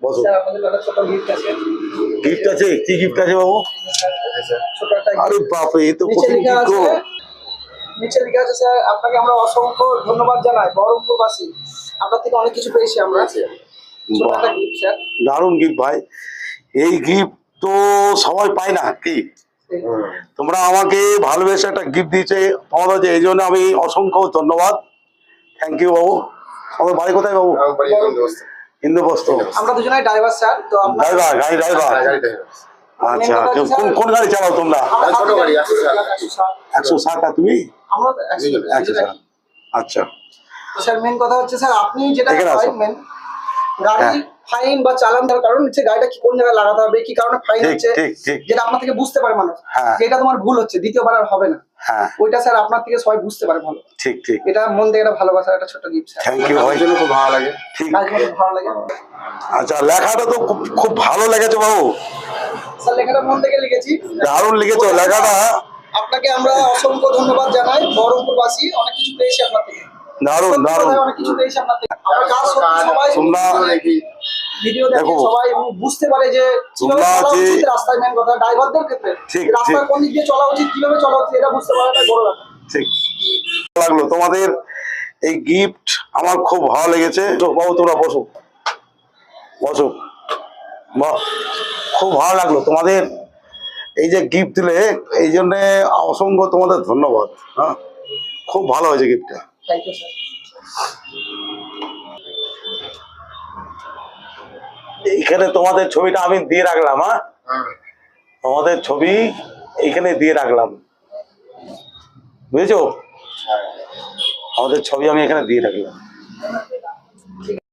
বসো। স্যার আমাদের একটা ছোট গিফট আছে। গিফট আছে? কি গিফট আছে বাবু? ছোট একটা আরে বাপরে, এই তো নিচে কঠিন লেখা গিফট আছে, গো। নিচে লেখা আছে স্যার আপনাকে আমরা অসংখ্য ধন্যবাদ জানাই বহরমপুরবাসী, আপনার থেকে অনেক কিছু পেয়েছি আমরা। ছোট বাহ, একটা গিফট স্যার। দারুণ গিফট ভাই। এই গিফট তো সবাই পায় না কি? তোমরা আমাকে ভালোবেসে একটা গিফট দিয়েছে তোমাদের, যে এই জন্য আমি অসংখ্য ধন্যবাদ। থ্যাংক ইউ বাবু। আমাদের বাড়ি কোথায় বাবু? ইন্দ্রপ্রস্থ। আমরা দুজনেই ড্রাইভার স্যার, তো আপনার ড্রাইভার, গাড়ি ড্রাইভার। আচ্ছা, কোন গাড়ি চালাও তোমরা? ছোট গাড়ি 160। আর তুমি? আমরা 160। আচ্ছা, তো স্যার মেন কথা হচ্ছে স্যার আপনি যেটা এখানে আসো। মেন গাড়ি হ্যাঁ। ফাইন বা চালান দেওয়ার কারণ হচ্ছে গাড়িটা কি কোন জায়গায় লাগাতে হবে, কি কারণে ফাইন ঠিক হচ্ছে, ঠিক ঠিক। যেটা আপনার থেকে বুঝতে পারে মানুষ হ্যাঁ। যে এটা তোমার ভুল হচ্ছে, দ্বিতীয়বার আর হবে না। হ্যাঁ, ওইটা স্যার আপনার থেকে সবাই বুঝতে পারে ভালো। ঠিক ঠিক। এটা মন থেকে একটা ভালোবাসার একটা ছোট গিফট স্যার। থ্যাংক ইউ ভাই, খুব ভালো লাগে। ঠিক। কাজ করতে ভালো লাগে আচ্ছা, লেখাটা তো খুব খুব ভালো লেগেছে বাবু, স্যার, লেখাটা মন থেকে লিখেছি। দারুণ লিখেছো লেখাটা। আপনাকে আমরা অসংখ্য ধন্যবাদ জানাই, বহরমপুরবাসী অনেক কিছু পেয়েছি আপনার থেকে। দারুণ সত্যি দারুণ। কথাই অনেক কিছু পেয়েছি আপনার থেকে। আমরা কাজ সত্যি সবাই তোমরা ভিডিও দেখে দেখো, সবাই এবং বুঝতে পারে যে কিভাবে তোমরা চলা যে- উচিত রাস্তায়, মেন কথা ড্রাইভারদের ক্ষেত্রে ঠিক, রাস্তায় ঠিক। কোন দিক দিয়ে চলা উচিত, কিভাবে চলা উচিত এটা বুঝতে পারাটা বড় ব্যাপার। ঠিক লাগলো তোমাদের এই গিফট, আমার খুব ভালো লেগেছে। তো বাবু তোমরা বসো, বসো। বাহ, খুব ভালো লাগলো তোমাদের এই যে গিফট দিলে, এই জন্যে অসংখ্য তোমাদের ধন্যবাদ। হ্যাঁ, খুব ভালো হয়েছে গিফটটা। Thank you sir. এইখানে তোমাদের ছবিটা আমি দিয়ে রাখলাম। হ্যাঁ, তোমাদের ছবি এইখানে দিয়ে রাখলাম, বুঝেছো? আমাদের ছবি আমি এখানে দিয়ে রাখলাম।